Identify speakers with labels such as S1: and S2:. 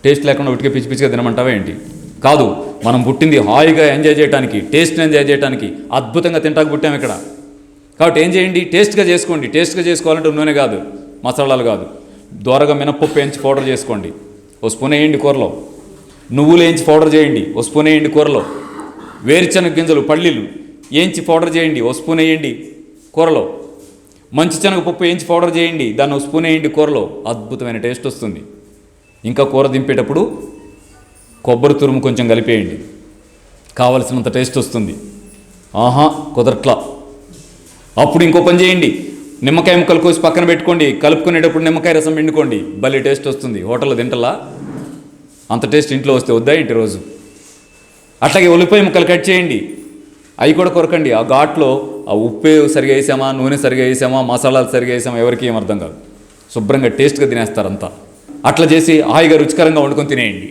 S1: Taste లేకుండా ఉట్టిగా పిచ్చి పిచ్చిగా తినమంటావా ఏంటి? కాదు, మనం పుట్టింది హాయిగా ఎంజాయ్ చేయడానికి, టేస్ట్ని ఎంజాయ్ చేయడానికి, అద్భుతంగా తింటాకు పుట్టాము ఇక్కడ. కాబట్టి ఏం చేయండి, టేస్ట్గా చేసుకోండి. టేస్ట్గా చేసుకోవాలంటే నూనె కాదు, మసాలాలు కాదు, దోరగా మినప్పప్పు వేయించి పౌడర్ చేసుకోండి, ఓ స్పూన్ వేయండి కూరలో. నువ్వులు వేయించి పౌడర్ చేయండి, ఓ స్పూన్ వేయండి కూరలో. వేరుశనగ గింజలు, పల్లీలు వేయించి పౌడర్ చేయండి, ఓ స్పూన్ వేయండి కూరలో. మంచి శనగపప్పు వేయించి పౌడర్ చేయండి, దాన్ని ఓ స్పూన్ వేయండి కూరలో. అద్భుతమైన టేస్ట్ వస్తుంది. ఇంకా కూర దింపేటప్పుడు కొబ్బరి తురుము కొంచెం కలిపేయండి, కావలసినంత టేస్ట్ వస్తుంది. ఆహా కుదరట్లా, అప్పుడు ఇంకో పని చేయండి, నిమ్మకాయ ముక్కలు కోసి పక్కన పెట్టుకోండి, కలుపుకునేటప్పుడు నిమ్మకాయ రసం పిండుకోండి, భలే టేస్ట్ వస్తుంది. హోటల్లో తింటలా అంత టేస్ట్ ఇంట్లో వస్తే వద్దా ఏంటి రోజు? అట్లాగే ఉల్లిపాయ ముక్కలు కట్ చేయండి, అవి కూడా కొరకండి. ఆ ఘాట్లో ఆ ఉప్పు సరిగా వేసామా, నూనె సరిగా వేసామా, మసాలాలు సరిగా వేసామా ఎవరికి ఏం అర్థం కాదు. శుభ్రంగా టేస్ట్గా తినేస్తారు అంతా. అట్లా చేసి హాయిగా రుచికరంగా వండుకొని తినేయండి.